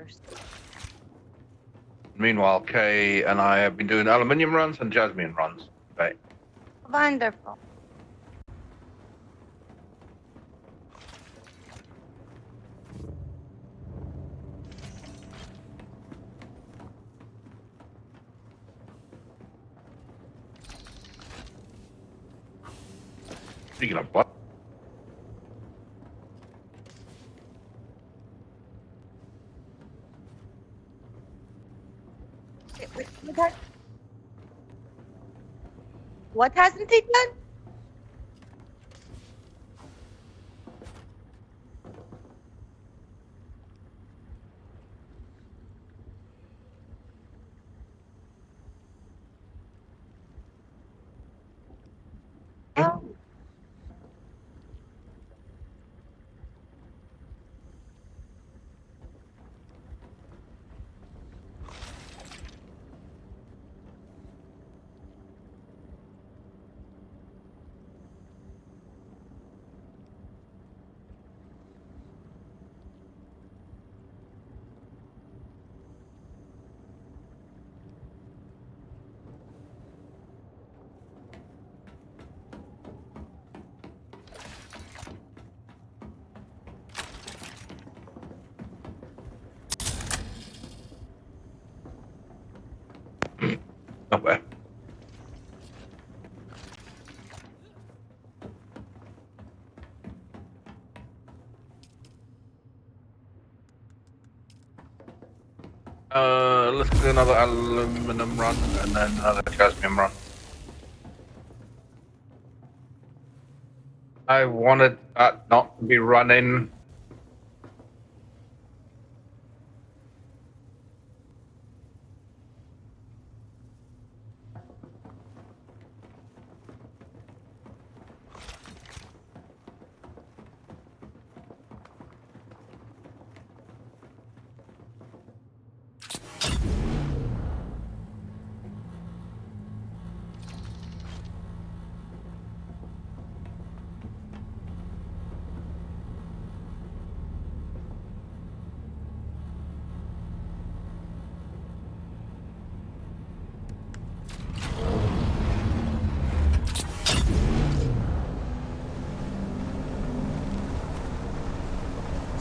first. Meanwhile, Kay and I have been doing aluminium runs and jasmine runs. Right. Wonderful. Speaking of what? What hasn't he done? Oh. Nowhere. Let's do another aluminum run and then another jasmine run. I wanted that not to be running.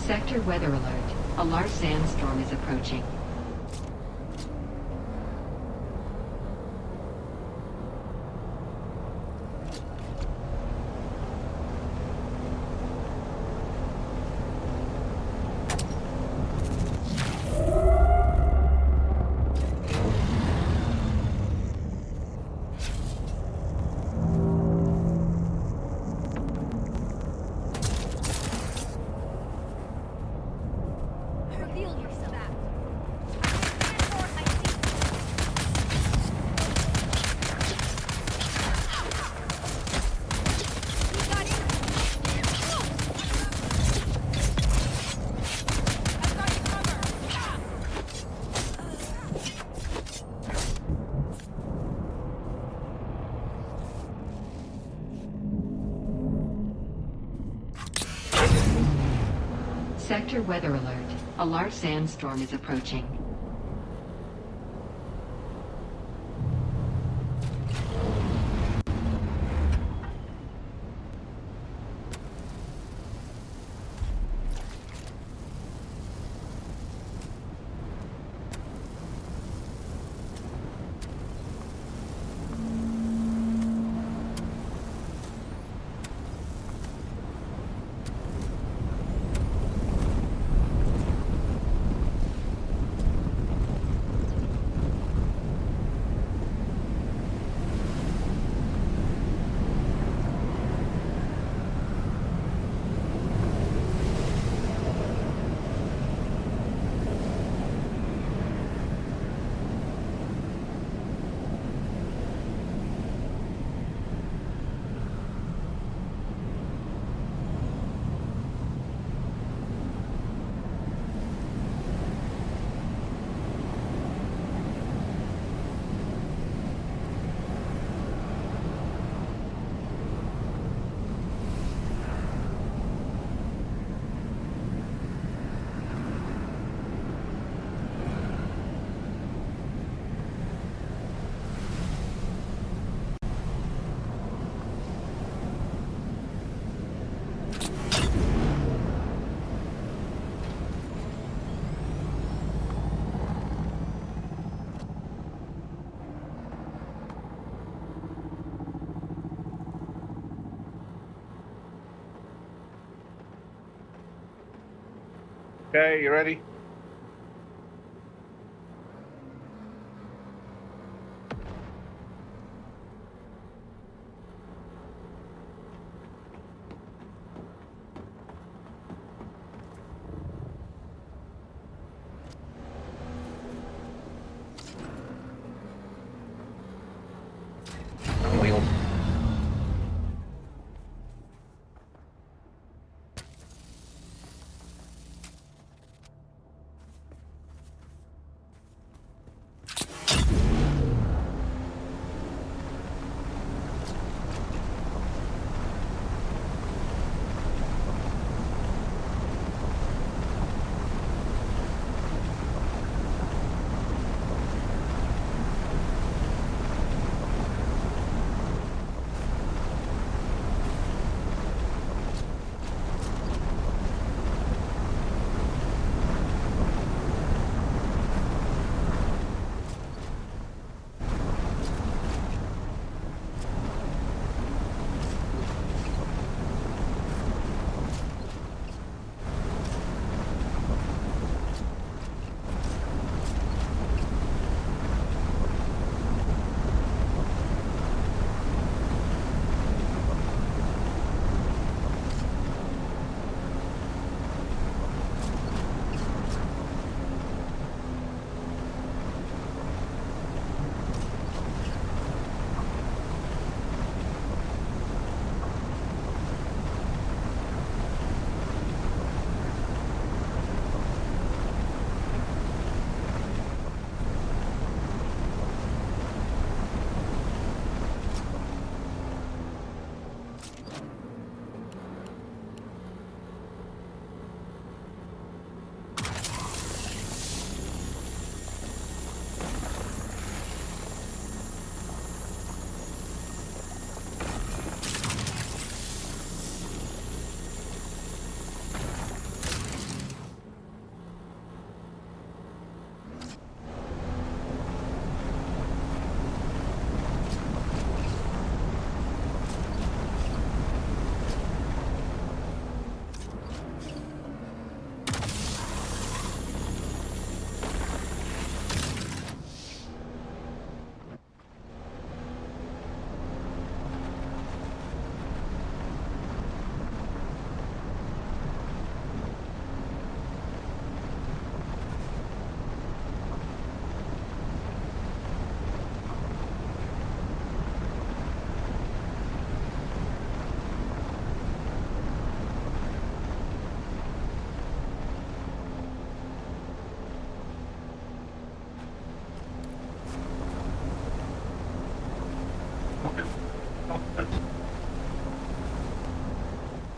Sector weather alert. A large sandstorm is approaching. Sector weather alert. A large sandstorm is approaching. Okay, you ready? Wheel.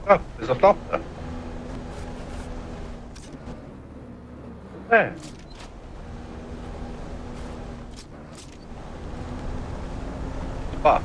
Oh, there's a doctor. There. Fuck.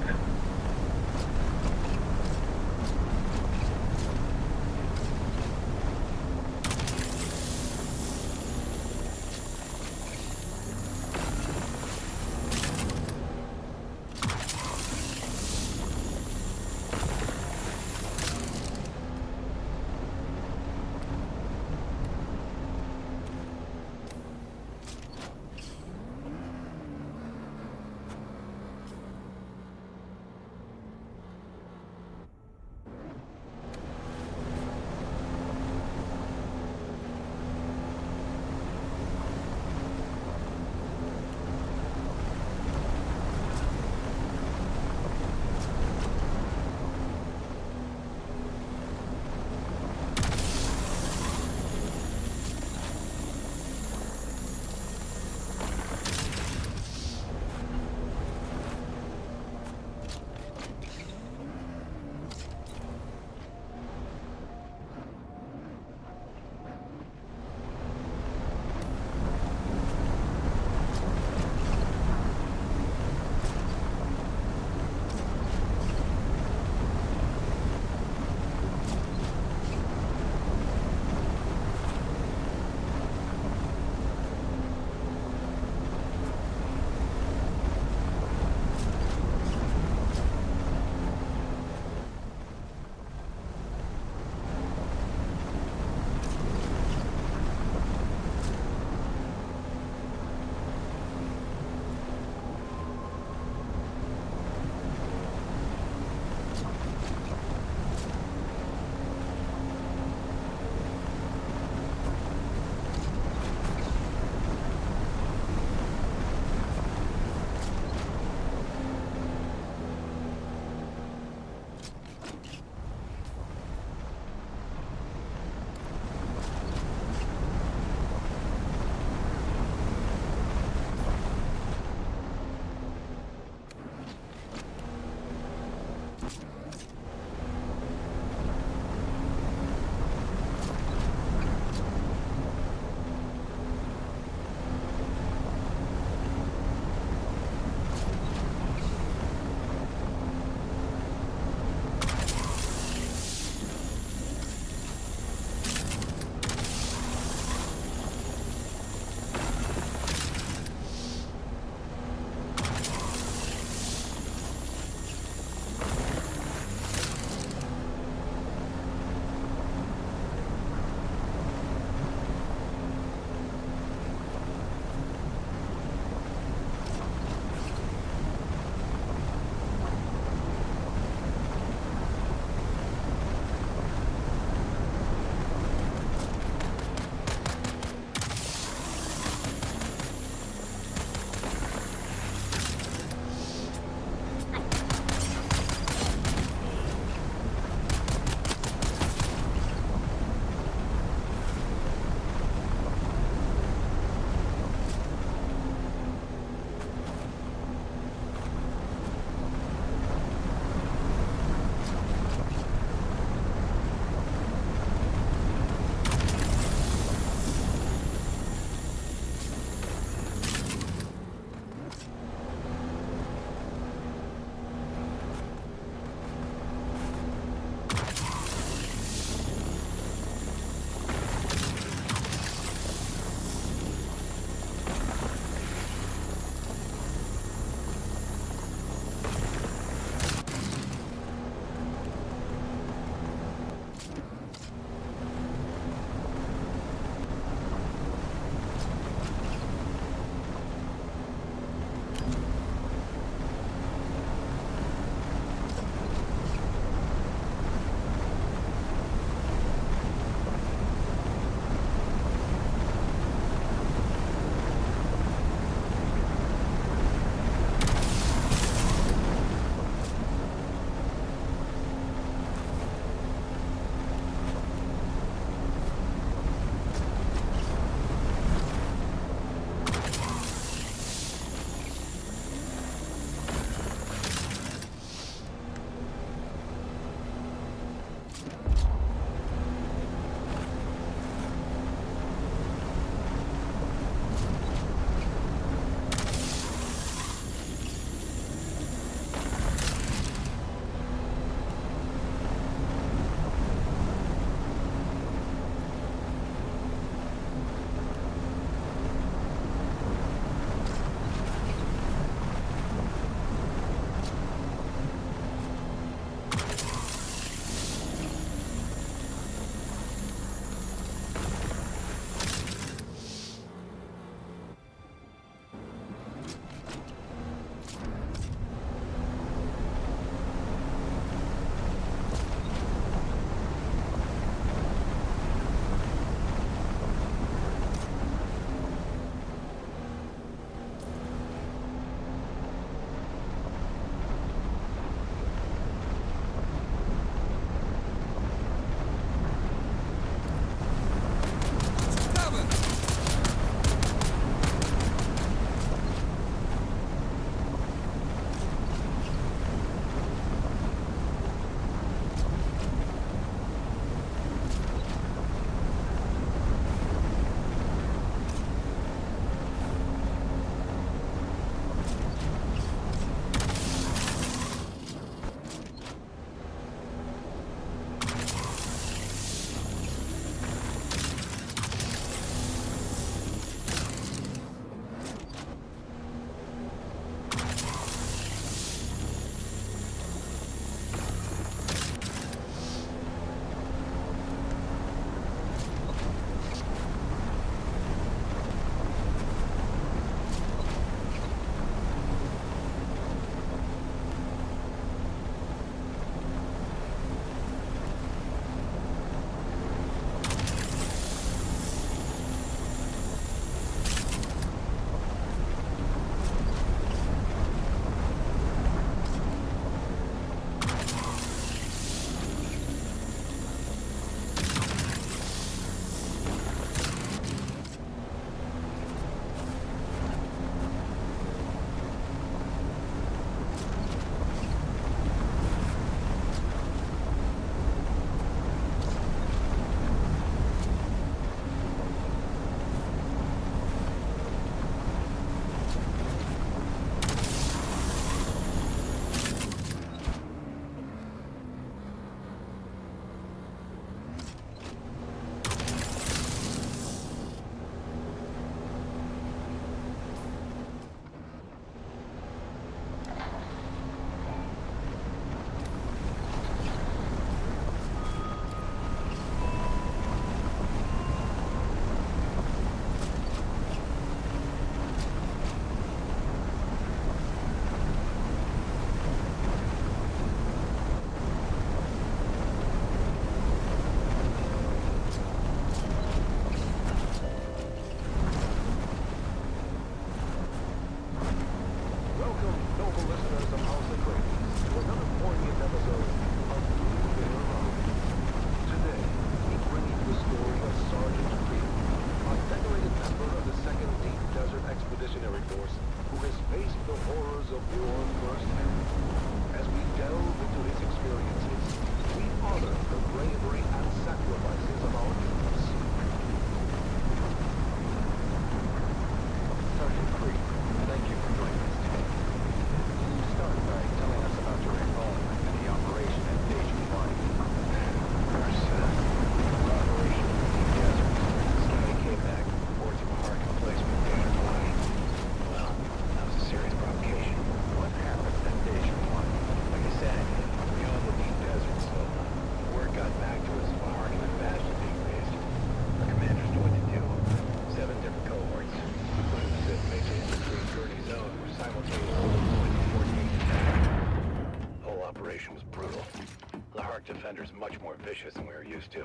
ambitious than we were used to.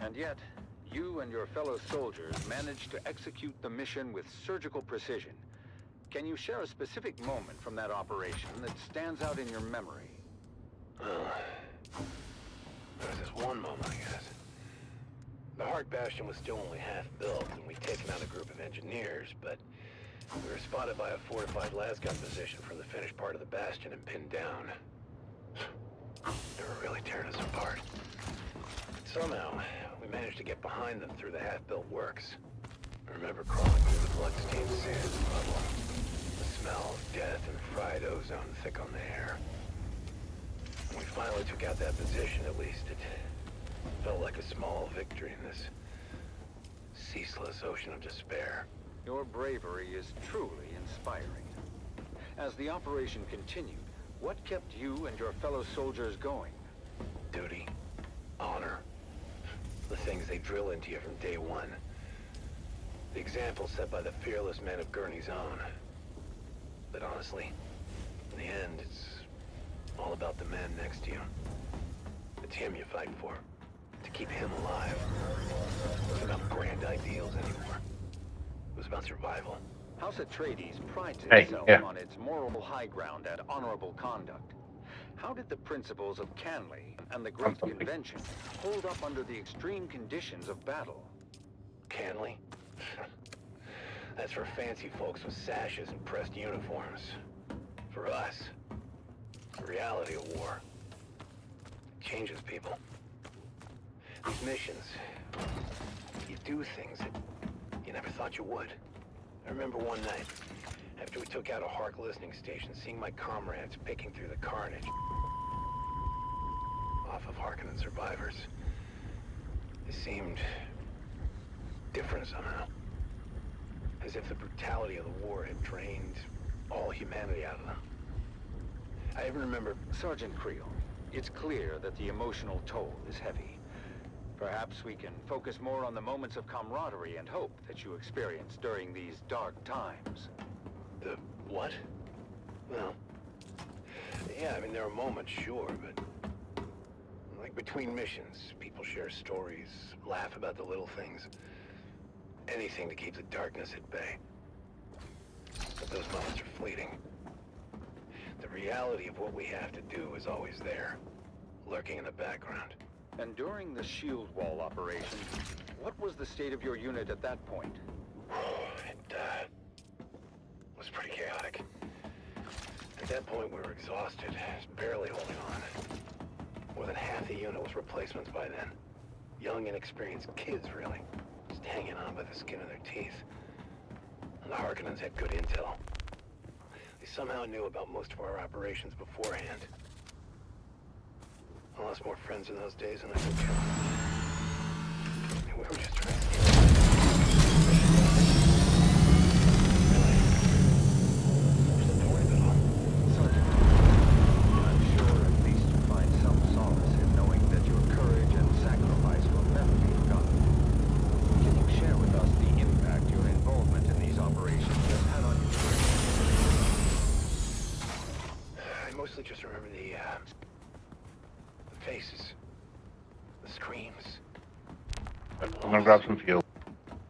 And yet, you and your fellow soldiers managed to execute the mission with surgical precision. Can you share a specific moment from that operation that stands out in your memory? Well, there was this one moment, I guess. The Heart Bastion was still only half built, and we'd taken out a group of engineers, but we were spotted by a fortified lasgun position from the finished part of the Bastion and pinned down. They were really tearing us apart. Somehow, we managed to get behind them through the half-built works. I remember crawling through the blood-stained sand and rubble. The smell of death and fried ozone thick on the air. When we finally took out that position, at least, it felt like a small victory in this ceaseless ocean of despair. Your bravery is truly inspiring. As the operation continued, what kept you and your fellow soldiers going? Duty, honor, the things they drill into you from day one. The example set by the fearless men of Gurney's Own. But honestly, in the end, it's all about the man next to you. It's him you fight for, to keep him alive. It wasn't about grand ideals anymore. It was about survival. House Atreides prides Hey, itself yeah. on its moral high ground and honorable conduct. How did the principles of Canley and the Great Something. Convention hold up under the extreme conditions of battle? Canley? That's for fancy folks with sashes and pressed uniforms. For us, the reality of war. It changes people. These missions, you do things that you never thought you would. I remember one night, after we took out a Hark listening station, seeing my comrades picking through the carnage off of Harkonnen survivors. They seemed different somehow. As if the brutality of the war had drained all humanity out of them. I even remember... Sergeant Creel, it's clear that the emotional toll is heavy. Perhaps we can focus more on the moments of camaraderie and hope that you experienced during these dark times. The what? Well, yeah, I mean, there are moments, sure, but... Like between missions, people share stories, laugh about the little things. Anything to keep the darkness at bay. But those moments are fleeting. The reality of what we have to do is always there, lurking in the background. And during the shield wall operation, what was the state of your unit at that point? It was pretty chaotic. At that point, we were exhausted, just barely holding on. More than half the unit was replacements by then. Young, inexperienced kids, really. Just hanging on by the skin of their teeth. And the Harkonnens had good intel. They somehow knew about most of our operations beforehand. I lost more friends in those days than I could count. We were just trying to get... Really? What's the point of it all? Sergeant, I'm sure at least you find some solace in knowing that your courage and sacrifice will never be forgotten. Can you share with us the impact your involvement in these operations has had on you? I mostly just remember the faces, the screams. I'm gonna grab some fuel.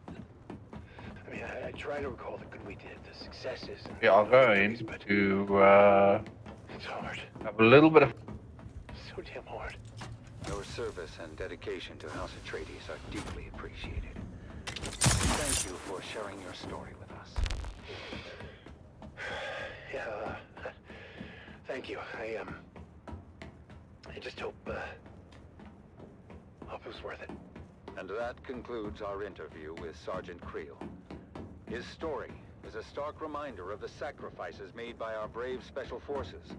I mean, I try to recall the good we did, the successes. And Yeah, I'll go in victories, but to it's hard. have a little bit of... So damn hard. Your service and dedication to House Atreides are deeply appreciated. Thank you for sharing your story with us. Yeah, thank you. I just hope it was worth it. And that concludes our interview with Sergeant Creel. His story is a stark reminder of the sacrifices made by our brave special forces.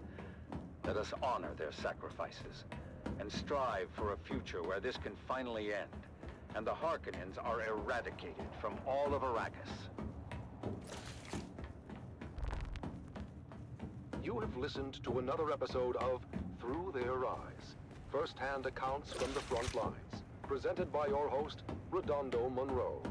Let us honor their sacrifices and strive for a future where this can finally end and the Harkonnens are eradicated from all of Arrakis. You have listened to another episode of Through Their Eyes, first-hand accounts from the front lines, presented by your host, Redondo Monroe.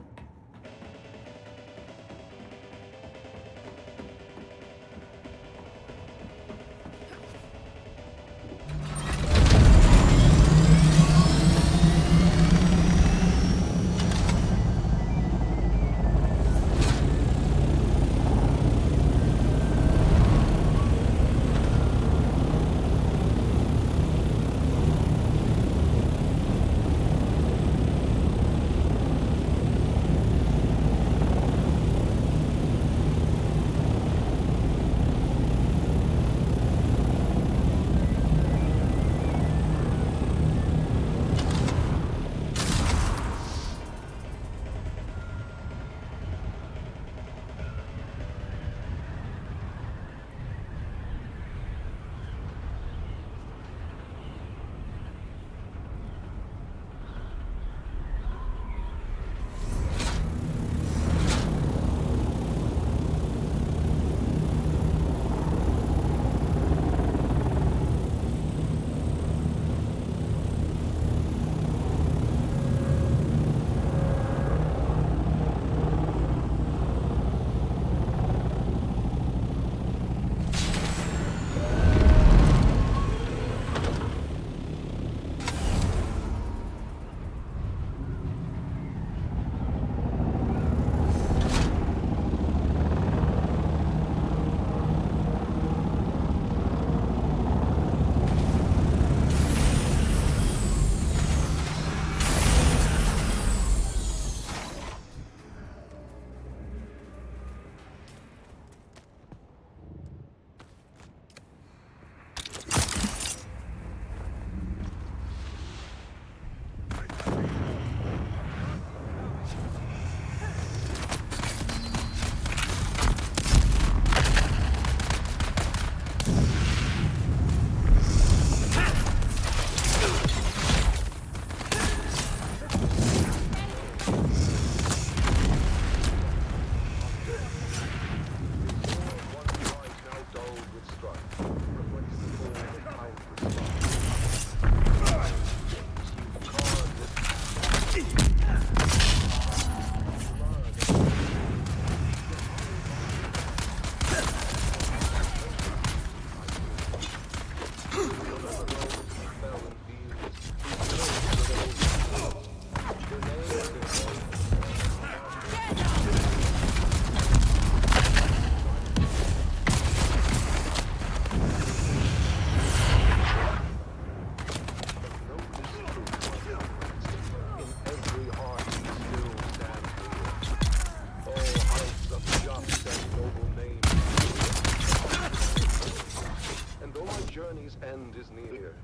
is near.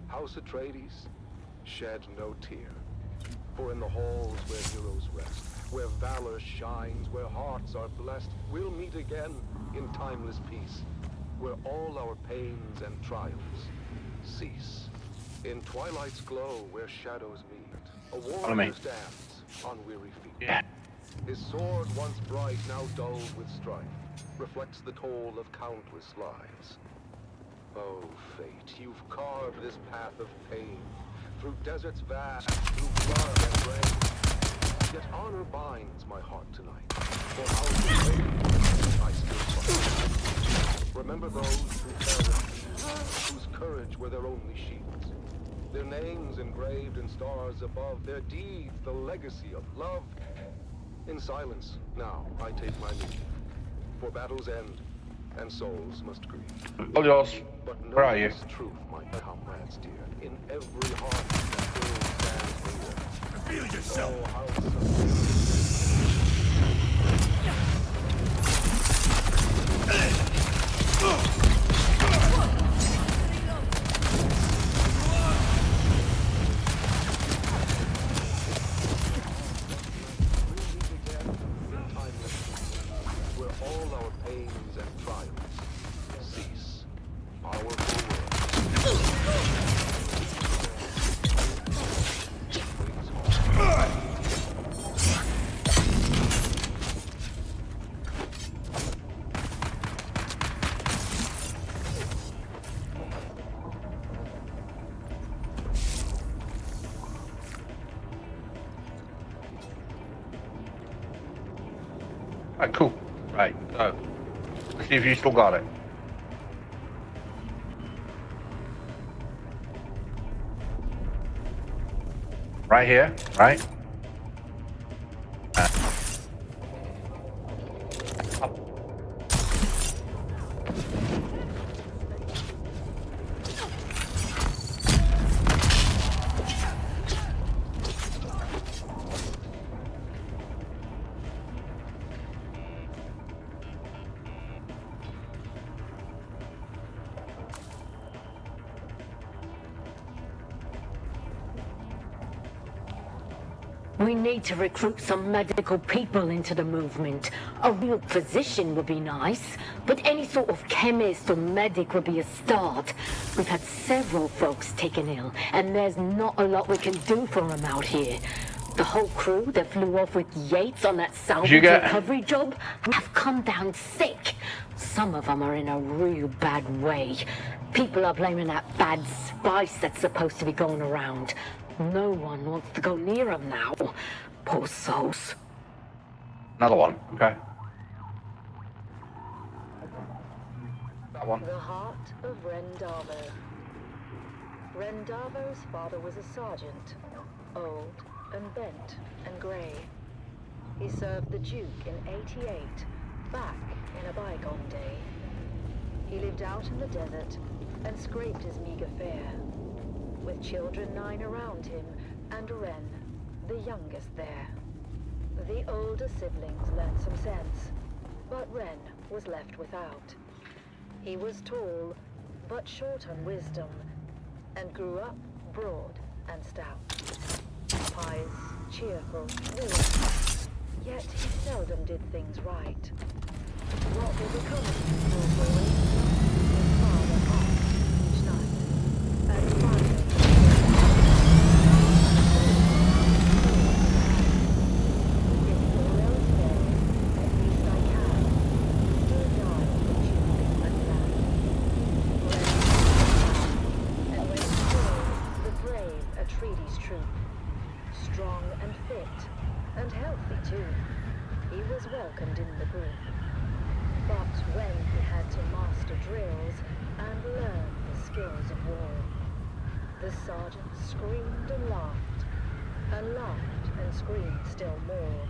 House Atreides, shed no tear. For in the halls where heroes rest, where valor shines, where hearts are blessed, we'll meet again in timeless peace, where all our pains and trials cease. In twilight's glow, where shadows meet, a Follow me. warrior stands on weary feet. Yeah. His sword, once bright, now dulled with strife, reflects the toll of countless lives. Oh, fate, you've carved this path of pain, through deserts vast, through blood and rain. Yet honor binds my heart tonight, for our faith I still fight. Remember those who fell in field, whose courage were their only shields. Their names engraved in stars above, their deeds the legacy of love. In silence, now I take my leave, for battles end, and souls must grieve. All yours. But know Where are you? this truth, my comrades dear, in every heart that still stands near. Feel yourself! Oh, how where all our pains and trials cease. Powerful Right, cool. Right, so let's see if you still got it. Right here, right? Up. We need to recruit some medical people into the movement. A real physician would be nice, but any sort of chemist or medic would be a start. We've had several folks taken ill, and there's not a lot we can do for them out here. The whole crew that flew off with Yates on that salvage recovery job have come down sick. Some of them are in a real bad way. People are blaming that bad spice that's supposed to be going around. No one wants to go near them now. Poor souls. Another one, okay. That one. The heart of Rendavo. Rendavo's father was a sergeant, old and bent and grey. He served the Duke in '88, back in a bygone day. He lived out in the desert and scraped his meager fare, with children 9 around him and Ren, the youngest there. The older siblings learned some sense, but Ren was left without. He was tall, but short on wisdom, and grew up broad and stout. Pious, cheerful, willing, yet he seldom did things right. What will become of his poor boy? His father asked each night, and finally, if all else fails, at least I can still die for choosing and land. And when he joined the brave Atreides troop, strong and fit, and healthy too, he was welcomed in the group. But when he had to master drills and learn the skills of war, the sergeant screamed and laughed and screamed still more.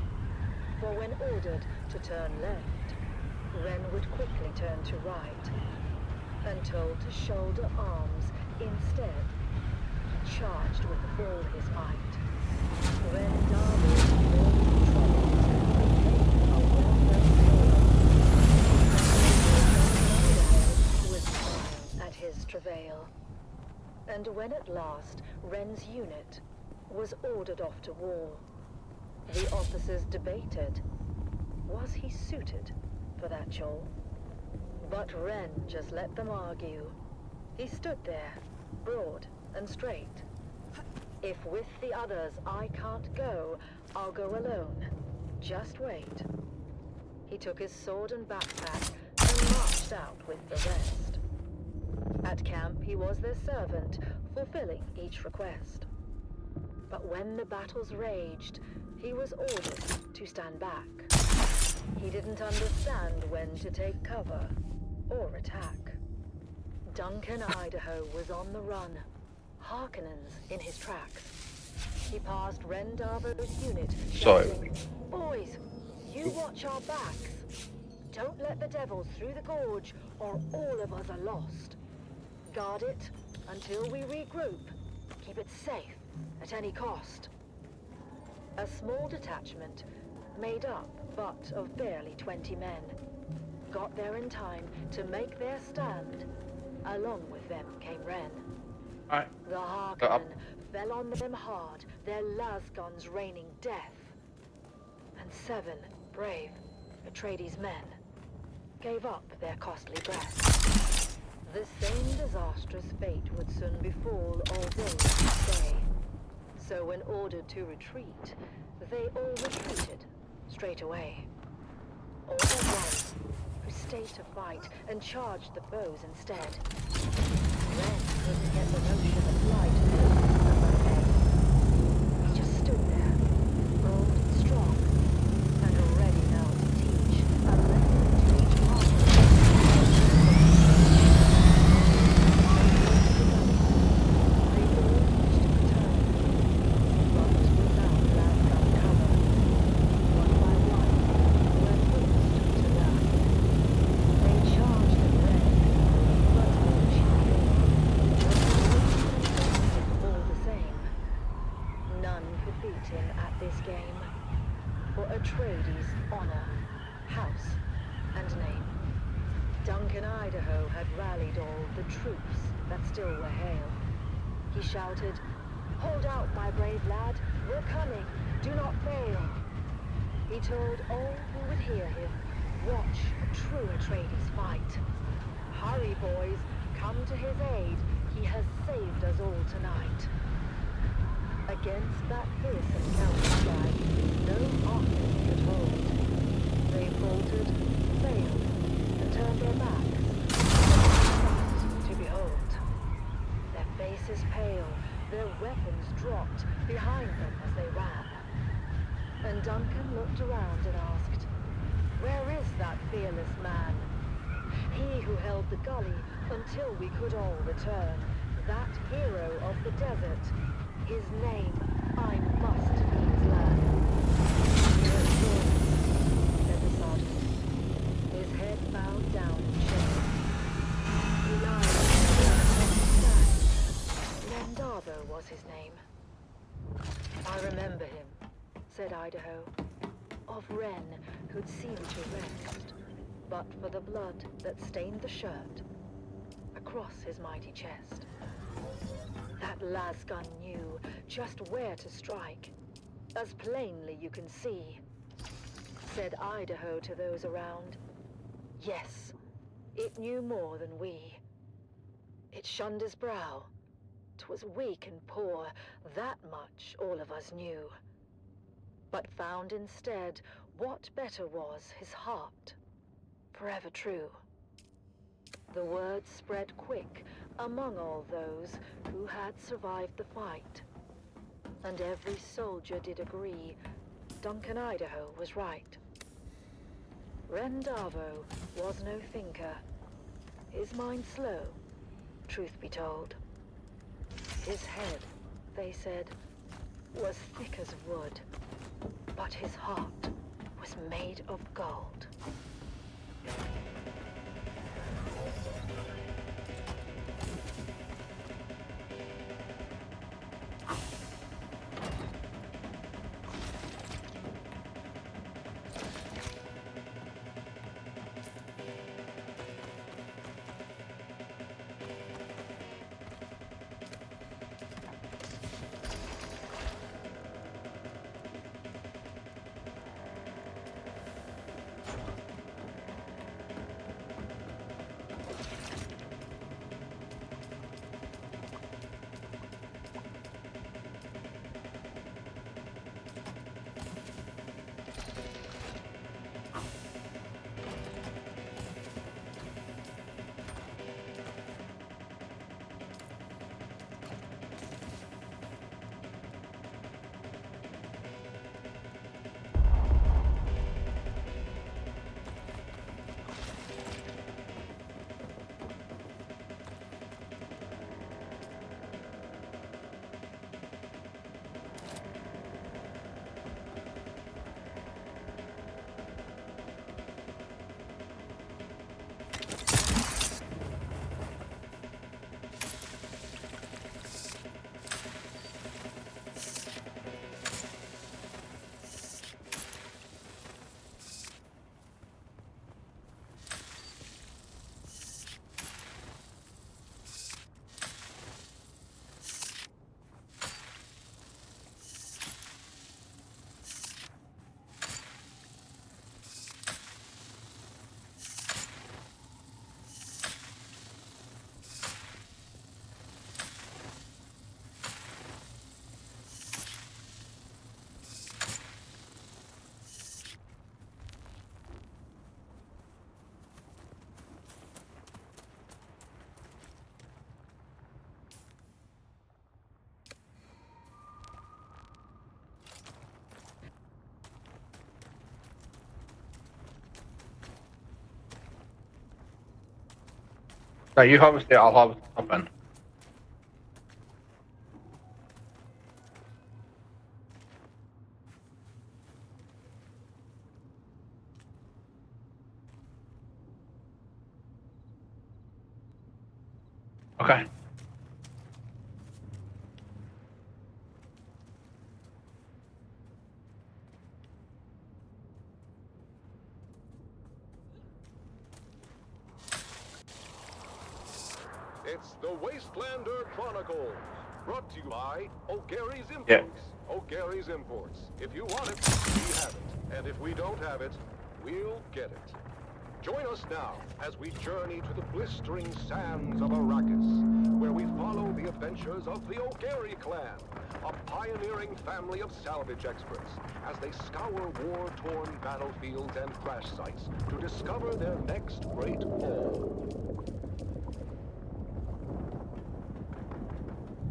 For when ordered to turn left, Ren would quickly turn to right, and told to shoulder arms instead. He charged with all his might. Ren Darby's mortal troubles became a well-known hero. Would smile at his travail. when at last Wren's unit was ordered off to war, the officers debated, was he suited for that job? But Wren just let them argue. He stood there, broad and straight. If with the others I can't go, I'll go alone. Just wait. He took his sword and backpack and marched out with the rest. At camp, he was their servant, fulfilling each request. But when the battles raged, he was ordered to stand back. He didn't understand when to take cover or attack. Duncan, Idaho was on the run, Harkonnens in his tracks. He passed Rendavo's unit, shouting, "Boys, you watch our backs. Don't let the devils through the gorge, or all of us are lost. Guard it until we regroup. Keep it safe at any cost." A small detachment, made up but of barely 20 men, got there in time to make their stand. Along with them came Wren. Alright. The Harkonnen fell on them hard, their las guns raining death. And 7 brave Atreides men gave up their costly breath. The same disastrous fate would soon befall all those who stay. So when ordered to retreat, they all retreated straight away. All but one, who stayed to fight and charged the foes instead. Wren couldn't get the notion of flight over her head. He just stood there, bold and strong, and ready now to teach a lesson to each party. They all wished to return, but without lasgun cover. One by one, were forced to run. They charged at Wren, but all she all the same. None could beat him at this game. For Atreides' honor, house, and name. Duncan, Idaho had rallied all the troops that still were hale. He shouted, "Hold out, my brave lad, we're coming, do not fail." He told all who would hear him, watch a true Atreides fight. Hurry, boys, come to his aid, he has saved us all tonight. Against that fearsome counter-strike, no army could hold. They faltered, failed, and turned their backs. To behold. Their faces pale, their weapons dropped behind them as they ran. And Duncan looked around and asked, "Where is that fearless man? He who held the gully until we could all return. That hero of the desert. His name I must needs learn." "Here it is," said the sergeant, his head bowed down in shame. He lied and Rendavo was his name. "I remember him," said Idaho. Of Wren, who'd seemed to rest, but for the blood that stained the shirt across his mighty chest. That lasgun knew just where to strike, as plainly you can see. Said Idaho to those around, yes, it knew more than we. It shunned his brow. 'Twas weak and poor, that much all of us knew. But found instead what better was his heart, forever true. The word spread quick among all those who had survived the fight. And every soldier did agree Duncan, Idaho was right. Rendavo was no thinker. His mind slow, truth be told. His head, they said, was thick as wood, but his heart was made of gold. No, you harvest it, I'll harvest the top end. Okay. It's the Wastelander Chronicles, brought to you by O'Gary's Imports. Yeah. O'Gary's Imports. If you want it, we have it. And if we don't have it, we'll get it. Join us now as we journey to the blistering sands of Arrakis, where we follow the adventures of the O'Gary clan, a pioneering family of salvage experts, as they scour war-torn battlefields and crash sites to discover their next great haul.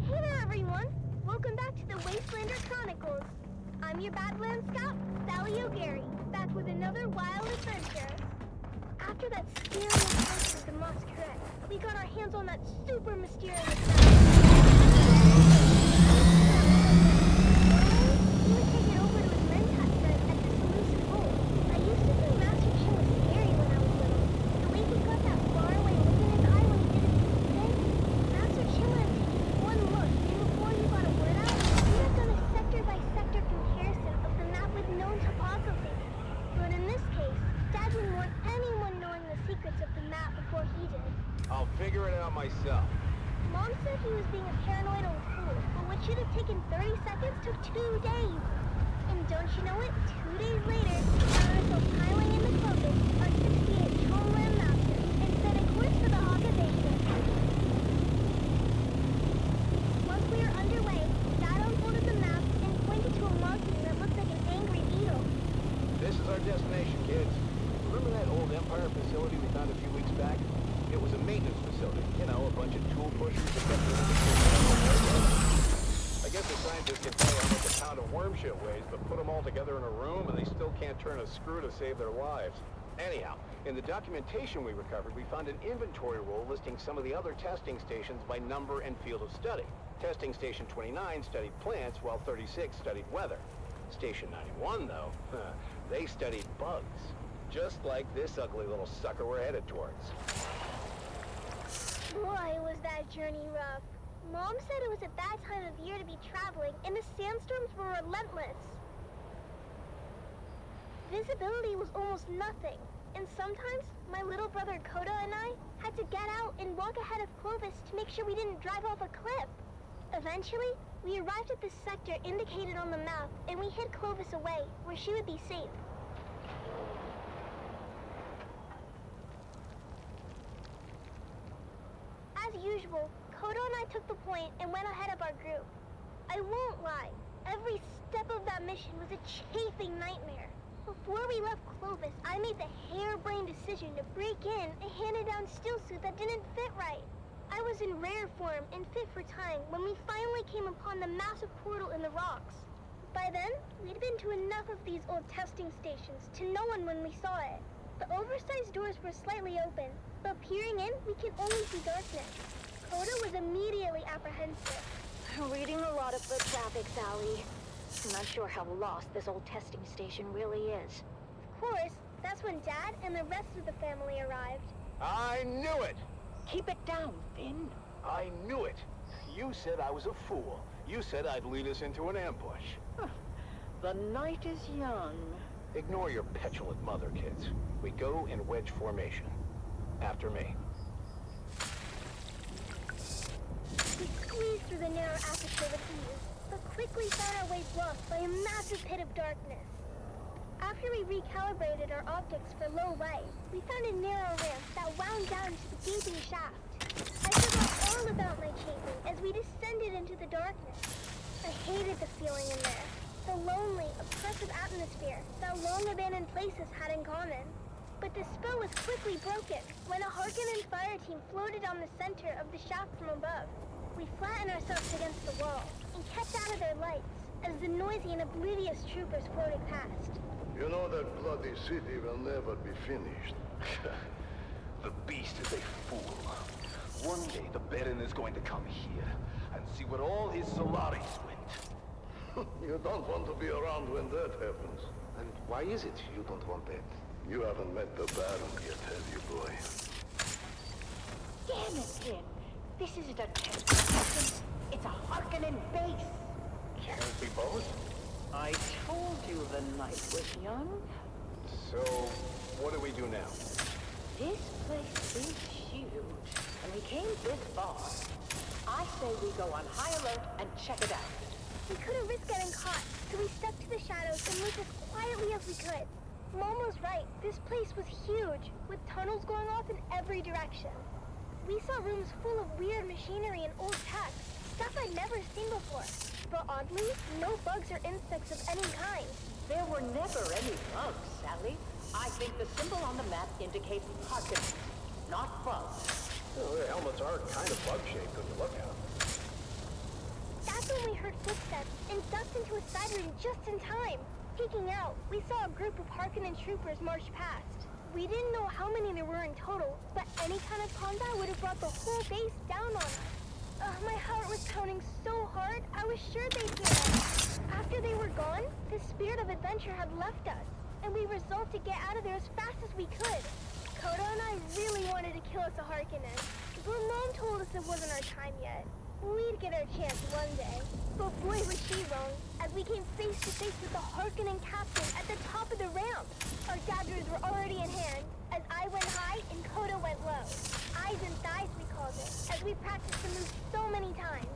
Hey there, everyone! Welcome back to the Wastelander Chronicles. I'm your Badlands Scout, Sally O'Gary, back with another wild adventure. After that scary encounter with the Masquerade, we got our hands on that super mysterious map. He was taken over to his mentat set at this elusive hole. I used to think Master Chin was scary when I was little. The way he got that faraway look in his eye when he did his thing, Master Chin would have taken one look, and before you got a word out, he would have done a sector-by-sector comparison of the map with known topography. But in this case, Dad didn't want anyone knowing the secrets of the map before he did. I'll figure it out myself. Mom said he was being a paranoid old fool, but what should have taken 30 seconds took 2 days. And don't you know it? 2 days later, we found ourselves piling into Clovis, our 68 homeland master, and set a course for the Haka Basin. Once we were underway, Dad unfolded the map and pointed to a marking that looked like an angry beetle. This is our destination, kids. Remember that old Empire facility we found a few weeks back? It was a maintenance facility. You know, a bunch of tool pushers that kept I guess the scientists can tell you how much a pound of worm shit weighs, but put them all together in a room and they still can't turn a screw to save their lives. Anyhow, in the documentation we recovered, we found an inventory roll listing some of the other testing stations by number and field of study. Testing Station 29 studied plants, while 36 studied weather. Station 91, though, they studied bugs. Just like this ugly little sucker we're headed towards. Boy, was that journey rough. Mom said it was a bad time of year to be traveling, and the sandstorms were relentless. Visibility was almost nothing, and sometimes my little brother Koda and I had to get out and walk ahead of Clovis to make sure we didn't drive off a cliff. Eventually, we arrived at the sector indicated on the map, and we hid Clovis away, where she would be safe. As usual, Kodo and I took the point and went ahead of our group. I won't lie, every step of that mission was a chafing nightmare. Before we left Clovis, I made the harebrained decision to break in a handed-down stillsuit that didn't fit right. I was in rare form and fit for time when we finally came upon the massive portal in the rocks. By then, we'd been to enough of these old testing stations to know when we saw it. The oversized doors were slightly open, but peering in, we could only see darkness. Koda was immediately apprehensive. Reading a lot of foot traffic, Sally. I'm not sure how lost this old testing station really is. Of course, that's when Dad and the rest of the family arrived. I knew it! Keep it down, Finn. I knew it! You said I was a fool. You said I'd lead us into an ambush. The night is young. Ignore your petulant mother, kids. We go in wedge formation. After me. We squeezed through the narrow aperture with ease, but quickly found our way blocked by a massive pit of darkness. After we recalibrated our optics for low light, we found a narrow ramp that wound down to the gaping shaft. I forgot all about my chafing as we descended into the darkness. I hated the feeling in there, the lonely, oppressive atmosphere that long-abandoned places had in common. But the spell was quickly broken when a Harkonnen fire team floated on the center of the shaft from above. We flattened ourselves against the wall and kept out of their lights as the noisy and oblivious troopers floated past. You know that bloody city will never be finished. The beast is a fool. One day the Baron is going to come here and see where all his Solaris went. You don't want to be around when that happens. And why is it you don't want that? You haven't met the Baron yet, have you, boy? Damn it, Tim. This isn't a test mission. It's a Harkonnen base. Can't we both? I told you the night was young. So, what do we do now? This place is huge, and we came this far. I say we go on high alert and check it out. We couldn't risk getting caught, so we stuck to the shadows and moved as quietly as we could. Mom was right. This place was huge, with tunnels going off in every direction. We saw rooms full of weird machinery and old tech, stuff I'd never seen before. But oddly, no bugs or insects of any kind. There were never any bugs, Sally. I think the symbol on the map indicates Harkonnens, not bugs. Well, their helmets are kind of bug-shaped when you look at them. That's when we heard footsteps and ducked into a side room just in time. Peeking out, we saw a group of Harkonnen troopers march past. We didn't know how many there were in total, but any kind of combat would have brought the whole base down on us. My heart was pounding so hard, I was sure they'd hear us. After they were gone, the spirit of adventure had left us, and we resolved to get out of there as fast as we could. Koda and I really wanted to kill us a Harkonnen, but Mom told us it wasn't our time yet. We'd get our chance one day. But boy was she wrong, as we came face to face with the Harkonnen captain at the top of the ramp. Our daggers were already in hand, as I went high and Koda went low. Eyes and thighs, we called it, as we practiced the move so many times.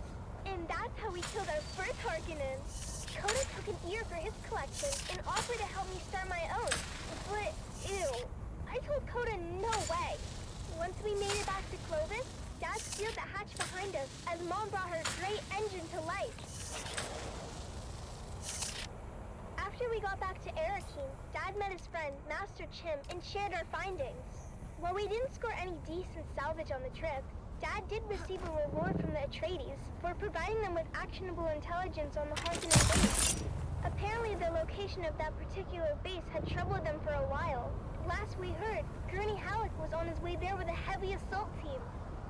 And that's how we killed our first Harkonnen. Koda took an ear for his collection and offered to help me start my own. But, ew, I told Koda no way. Once we made it back to Clovis, Dad sealed the hatch behind us as Mom brought her great engine to life. After we got back to Arakeen, Dad met his friend, Master Chim, and shared our findings. While we didn't score any decent salvage on the trip, Dad did receive a reward from the Atreides for providing them with actionable intelligence on the Harkonnen base. Apparently the location of that particular base had troubled them for a while. Last we heard, Gurney Halleck was on his way there with a heavy assault team.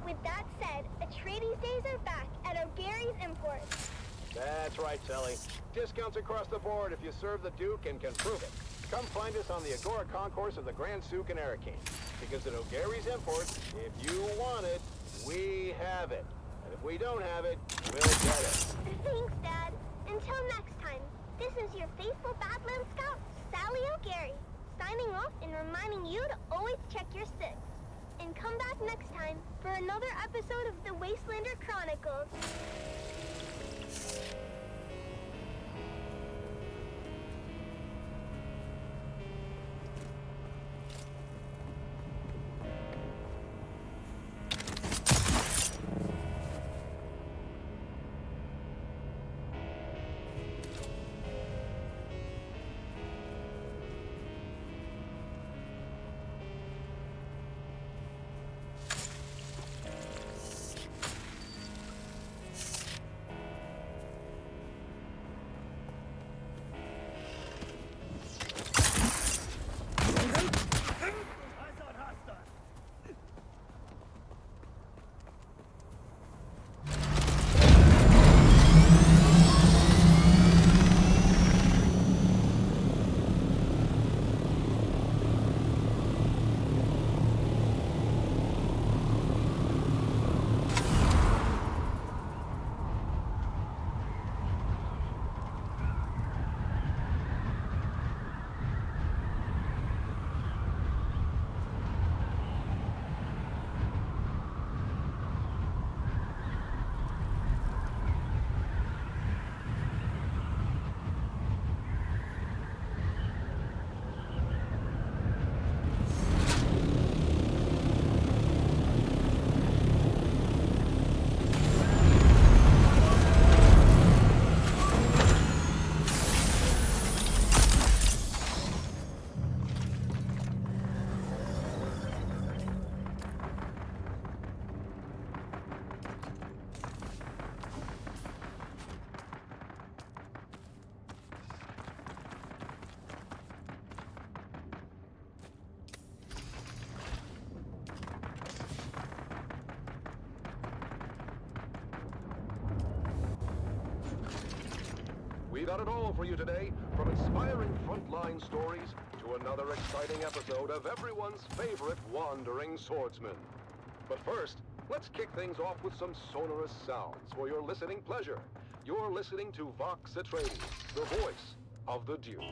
With that said, Atreides days are back at O'Gary's Imports. That's right, Sally. Discounts across the board if you serve the Duke and can prove it. Come find us on the Agora Concourse of the Grand Souk in Arakeen. Because at O'Gary's Imports, if you want it, we have it. And if we don't have it, we'll get it. Thanks, Dad. Until next time, this is your faithful Badland Scout, Sally O'Gary, signing off and reminding you to always check your six. And come back next time for another episode of the Wastelander Chronicles. got it all for you today, from inspiring frontline stories to another exciting episode of everyone's favorite wandering swordsman. But first, let's kick things off with some sonorous sounds for your listening pleasure. You're listening to Vox Atreides, the voice of the Duke.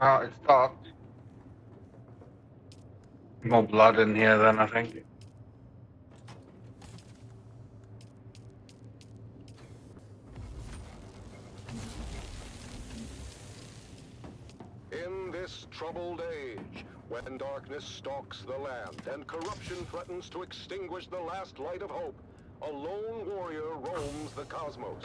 Oh, it's dark. More blood in here then, I think. In this troubled age, when darkness stalks the land and corruption threatens to extinguish the last light of hope, a lone warrior roams the cosmos.